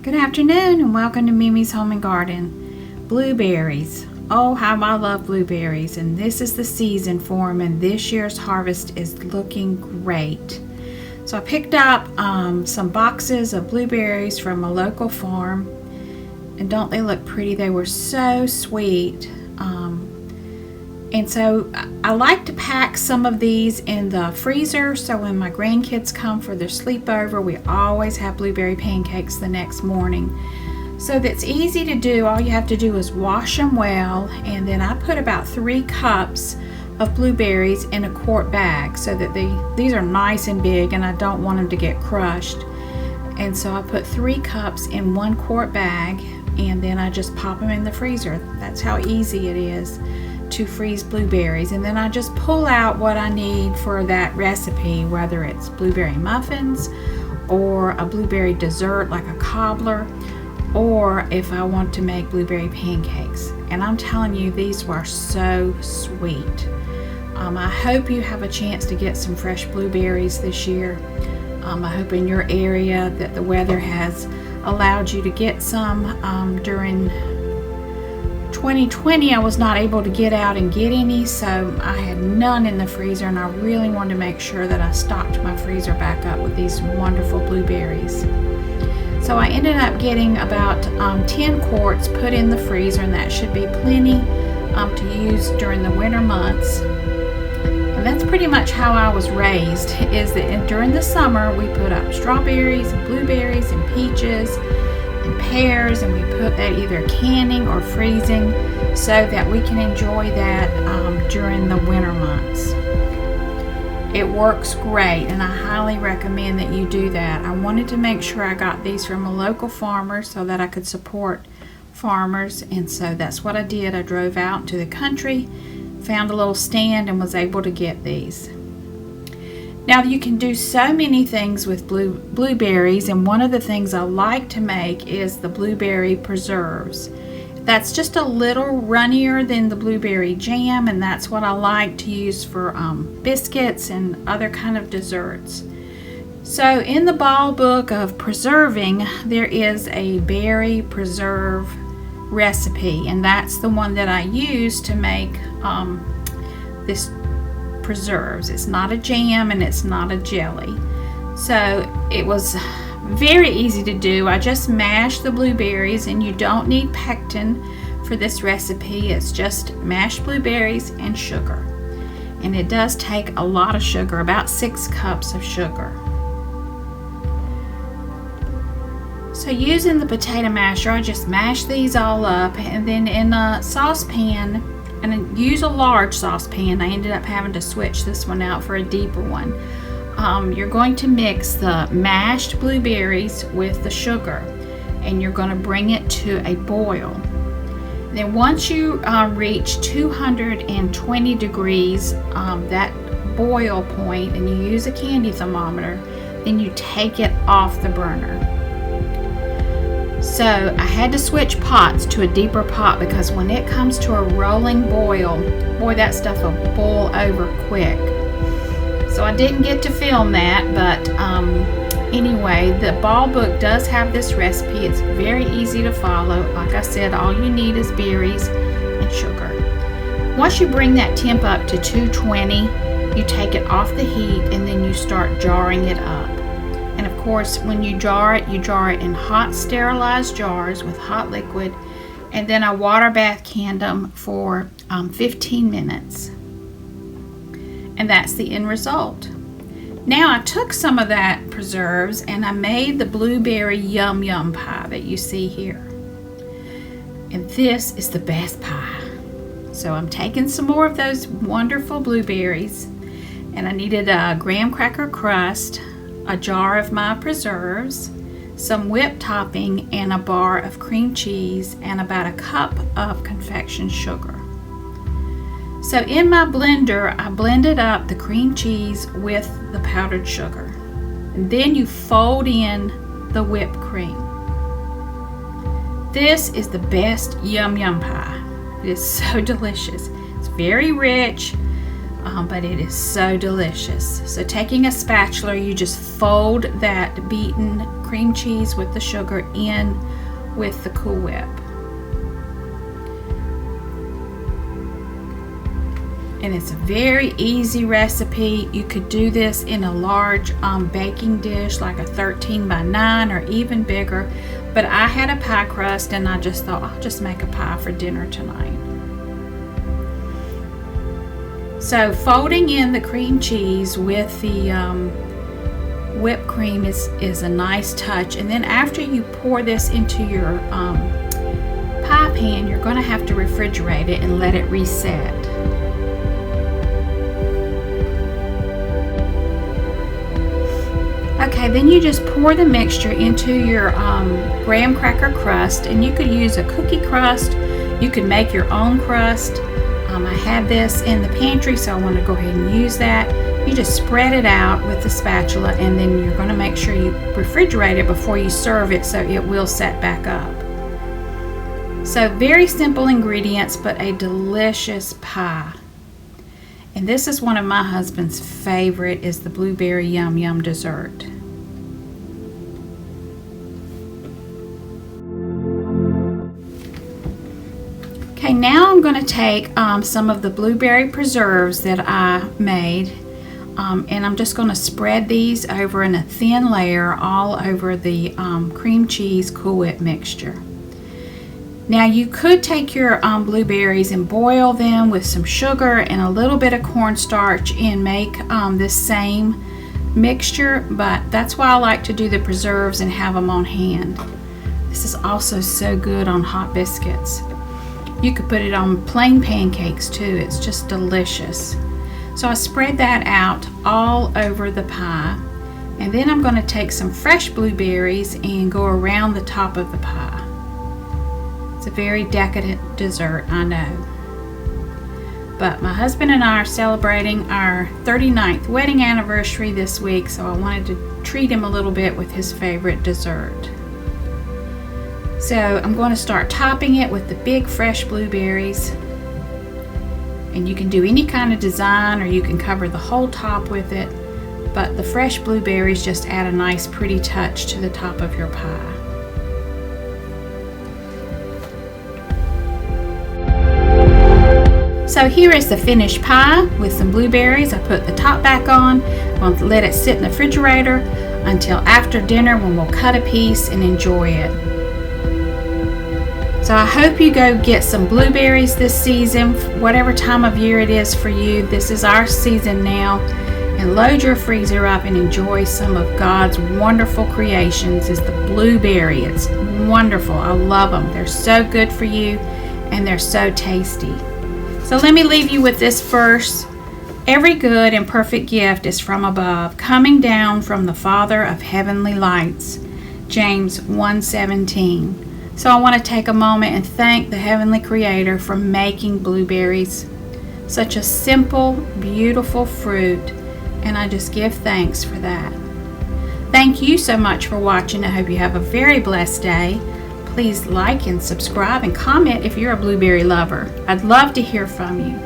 Good afternoon and welcome to Mimi's Home and Garden. Blueberries. Oh, how I love blueberries, and this is the season for them, and this year's harvest is looking great. So I picked up some boxes of blueberries from a local farm, and don't they look pretty? They were so sweet. And so I like to pack some of these in the freezer, so when my grandkids come for their sleepover, we always have blueberry pancakes the next morning. So that's easy to do. All you have to do is wash them well, and then I put about 3 cups of blueberries in a quart bag so that these are nice and big, and I don't want them to get crushed. And so I put 3 cups in 1 quart bag, and then I just pop them in the freezer. That's how easy it is to freeze blueberries. And then I just pull out what I need for that recipe, whether it's blueberry muffins or a blueberry dessert like a cobbler, or if I want to make blueberry pancakes. And I'm telling you, these were so sweet. I hope you have a chance to get some fresh blueberries this year. I hope in your area that the weather has allowed you to get some. During 2020 I was not able to get out and get any, so I had none in the freezer, and I really wanted to make sure that I stocked my freezer back up with these wonderful blueberries. So I ended up getting about 10 quarts put in the freezer, and that should be plenty to use during the winter months. And that's pretty much how I was raised, is that during the summer we put up strawberries and blueberries and peaches and pears, and we put that either canning or freezing so that we can enjoy that during the winter months. It works great, and I highly recommend that you do that. I wanted to make sure I got these from a local farmer so that I could support farmers, and so that's what I did. I drove out to the country, found a little stand, and was able to get these. Now you can do so many things with blueberries, and one of the things I like to make is the blueberry preserves. That's just a little runnier than the blueberry jam, and that's what I like to use for biscuits and other kind of desserts. So in the ball book of preserving, there is a berry preserve recipe, and that's the one that I use to make this preserves. It's not a jam and it's not a jelly. So it was very easy to do. I just mashed the blueberries, and you don't need pectin for this recipe. It's just mashed blueberries and sugar, and it does take a lot of sugar, about 6 cups of sugar. So using the potato masher, I just mash these all up, and then in a saucepan, and use a large saucepan. I ended up having to switch this one out for a deeper one. You're going to mix the mashed blueberries with the sugar, and you're going to bring it to a boil. Then once you reach 220 degrees, that boil point, and you use a candy thermometer, then you take it off the burner. So I had to switch pots to a deeper pot, because when it comes to a rolling boil, boy, that stuff will boil over quick. So I didn't get to film that, but anyway, the ball book does have this recipe. It's very easy to follow. Like I said, all you need is berries and sugar. Once you bring that temp up to 220, you take it off the heat, and then you start jarring it up. And of course, when you jar it in hot sterilized jars with hot liquid, and then I water bath canned them for 15 minutes. And that's the end result. Now I took some of that preserves and I made the blueberry yum yum pie that you see here. And this is the best pie. So I'm taking some more of those wonderful blueberries, and I needed a graham cracker crust, a jar of my preserves, some whipped topping, and a bar of cream cheese, and about a cup of confection sugar. So in my blender, I blended up the cream cheese with the powdered sugar. And then you fold in the whipped cream. This is the best yum yum pie. It is so delicious. It's very rich, but it is so delicious. So taking a spatula, you just fold that beaten cream cheese with the sugar in with the Cool Whip. And it's a very easy recipe. You could do this in a large baking dish, like a 13 by 9 or even bigger. But I had a pie crust and I just thought I'll just make a pie for dinner tonight. So folding in the cream cheese with the whipped cream is a nice touch. And then after you pour this into your pie pan, you're going to have to refrigerate it and let it reset. Okay, then you just pour the mixture into your graham cracker crust, and you could use a cookie crust. You could make your own crust. I have this in the pantry, so I want to go ahead and use that. You just spread it out with the spatula, and then you're going to make sure you refrigerate it before you serve it so it will set back up. So very simple ingredients, but a delicious pie. And this is one of my husband's favorite, is the blueberry yum yum dessert. Okay, now I'm going to take some of the blueberry preserves that I made, and I'm just going to spread these over in a thin layer all over the cream cheese Cool Whip mixture. Now you could take your blueberries and boil them with some sugar and a little bit of cornstarch and make this same mixture, but that's why I like to do the preserves and have them on hand. This is also so good on hot biscuits. You could put it on plain pancakes too. It's just delicious. So I spread that out all over the pie, and then I'm going to take some fresh blueberries and go around the top of the pie. It's a very decadent dessert, I know. But my husband and I are celebrating our 39th wedding anniversary this week, so I wanted to treat him a little bit with his favorite dessert. So I'm going to start topping it with the big fresh blueberries. And you can do any kind of design, or you can cover the whole top with it. But the fresh blueberries just add a nice pretty touch to the top of your pie. So here is the finished pie with some blueberries. I put the top back on. I'm going to let it sit in the refrigerator until after dinner, when we'll cut a piece and enjoy it. So I hope you go get some blueberries this season, whatever time of year it is for you. This is our season now. And load your freezer up and enjoy some of God's wonderful creations. Is the blueberry. It's wonderful. I love them. They're so good for you, and they're so tasty. So let me leave you with this verse. Every good and perfect gift is from above, coming down from the Father of heavenly lights. James 1:17. So I want to take a moment and thank the Heavenly Creator for making blueberries. Such a simple, beautiful fruit, and I just give thanks for that. Thank you so much for watching. I hope you have a very blessed day. Please like and subscribe and comment if you're a blueberry lover. I'd love to hear from you.